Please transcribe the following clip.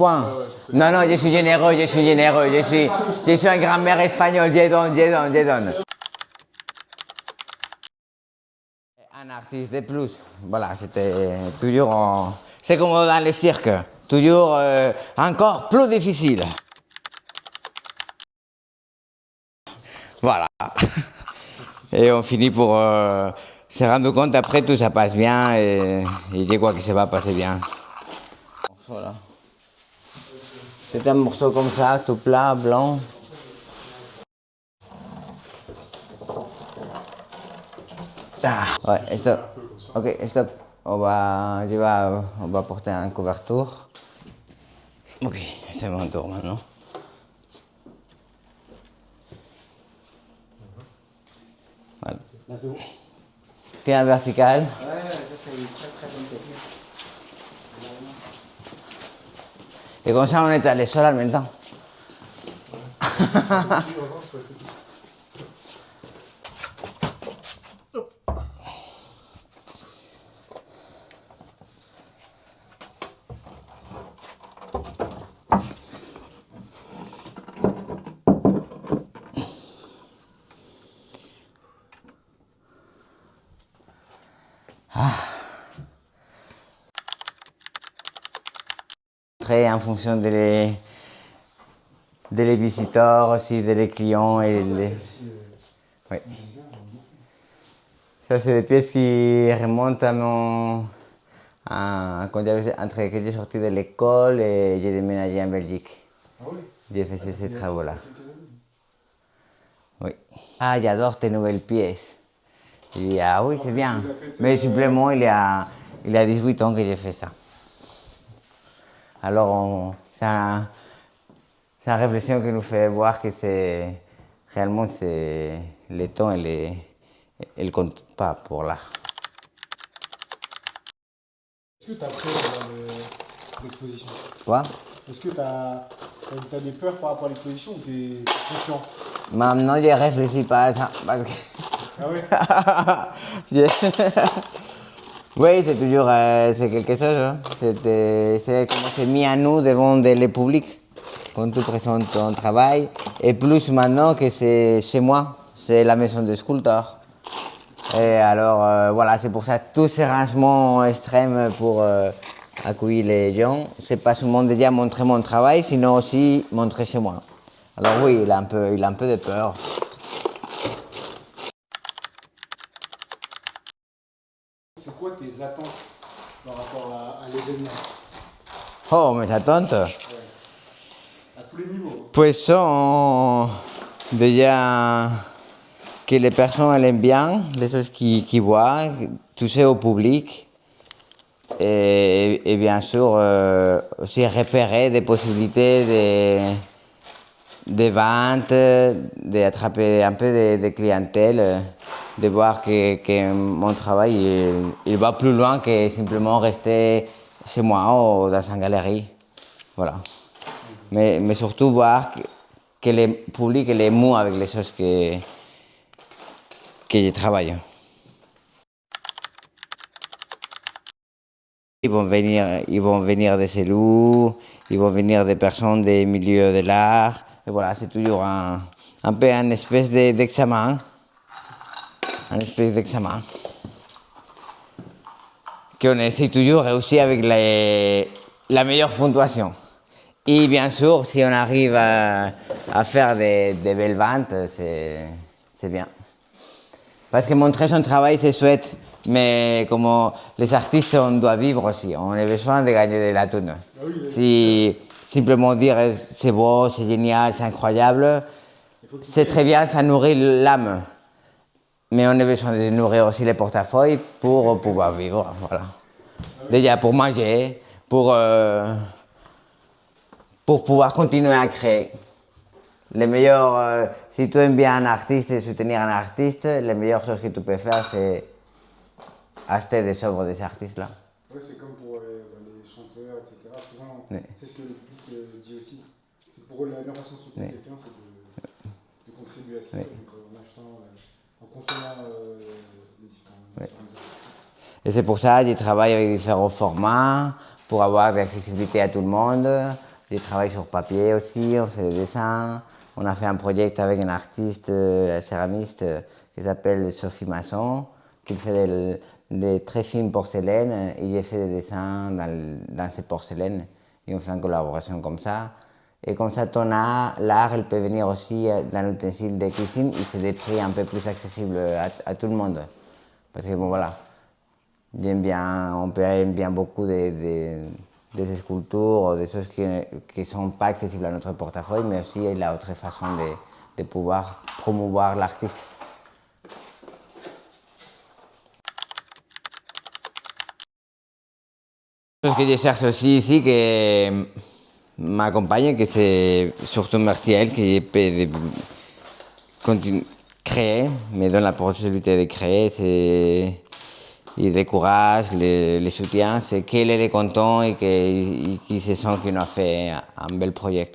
point. Non, non, je suis généreux, je suis généreux, je suis un grand-mère espagnol, je donne. Un artiste de plus. Voilà, c'était toujours. C'est comme dans les cirques, toujours encore plus difficile. Voilà. Et on finit pour se rendre compte après tout ça passe bien et je crois que ça va passer bien. Voilà. C'est un morceau comme ça, tout plat, blanc. Ah, ouais, stop. Ok, stop. On va porter une couverture. Ok, c'est mon tour maintenant. Voilà. Là, c'est bon. Tiens, vertical. Ouais, ça, c'est une très très bonne technique. Et comme ça, on est allé seul en même temps. Très en fonction des visiteurs aussi, des clients et les. Oui. Ça, c'est des pièces qui remontent à mon. Quand entre que j'ai sorti de l'école et j'ai déménagé en Belgique. Ah oui? J'ai fait ces travaux-là. Quelques années. Oui. Ah, j'adore tes nouvelles pièces. Il dit, ah oui, c'est bien. Mais simplement, il y a 18 ans que j'ai fait ça. Alors, c'est une réflexion qui nous fait voir que c'est réellement le temps, elle compte pas pour l'art. Est-ce que tu as pris l'exposition? Quoi? Est-ce que tu as des peurs par rapport à l'exposition ou tu es confiant? Maintenant, je ne réfléchis pas à ça. Parce que Ah ouais? oui, c'est toujours c'est quelque chose. Hein. C'est comme c'est mis à nous devant le public quand tu présentes ton travail. Et plus maintenant que c'est chez moi, c'est la maison des sculpteurs. Et alors, voilà, c'est pour ça tous ces rangements extrêmes pour accueillir les gens. C'est pas seulement déjà montrer mon travail, sinon aussi montrer chez moi. Alors oui, il a un peu de peur. C'est quoi tes attentes par rapport à l'événement? Oh, mes attentes. Ouais. À tous les niveaux. Pues sont déjà que les personnes elles aiment bien les choses qu'ils voient, toucher au public et bien sûr aussi repérer des possibilités de vente, d'attraper un peu de clientèle, de voir que mon travail il va plus loin que simplement rester chez moi ou dans une galerie. Voilà. Mais surtout voir que le public est ému avec les choses que je travaille. Ils vont venir des élus, ils vont venir des personnes des milieux de l'art. Et voilà, c'est toujours un peu une espèce d'examen. Un espèce d'examen. Qu'on essaie toujours de réussir avec la meilleure puntuation. Et bien sûr, si on arrive à faire des belles ventes, c'est bien. Parce que montrer son travail, c'est chouette, mais comme les artistes, on doit vivre aussi. On a besoin de gagner de la thune. Si simplement dire c'est beau, c'est génial, c'est incroyable, c'est très bien, ça nourrit l'âme. Mais on a besoin de nourrir aussi les portefeuilles pour pouvoir vivre. Voilà. Déjà pour manger, pour pouvoir continuer à créer. Le meilleur, si tu aimes bien un artiste et soutenir un artiste, la meilleure chose que tu peux faire, c'est acheter des œuvres de ces artistes-là. Ouais, c'est comme pour les chanteurs, etc. Souvent, Oui. c'est ce que le public dit aussi. C'est pour eux, la meilleure façon de soutenir quelqu'un, c'est de contribuer à ce qu'il fait, donc, en achetant, en consommant les différents artistes. Et c'est pour ça que je travaille avec différents formats, pour avoir de l'accessibilité à tout le monde, je travaille sur papier aussi, on fait des dessins. On a fait un projet avec un artiste céramiste qui s'appelle Sophie Masson, qui fait des très fines porcelaines et j'ai fait des dessins dans ces porcelaines et on fait une collaboration comme ça. Et comme ça, l'art, elle peut venir aussi dans l'utensile de cuisine et c'est des prix un peu plus accessibles à tout le monde. Parce que bon voilà, on peut aimer bien beaucoup des sculptures, des choses qui ne sont pas accessibles à notre portefeuille, mais aussi la autre façon de pouvoir promouvoir l'artiste. Ce que je cherche aussi ici, que m'accompagne, que c'est surtout merci à elle qui peut continuer créer, me donne la possibilité de créer, il le courage, le soutien, c'est qu'elle est content et qu'il se sent qu'on a fait un bel projet.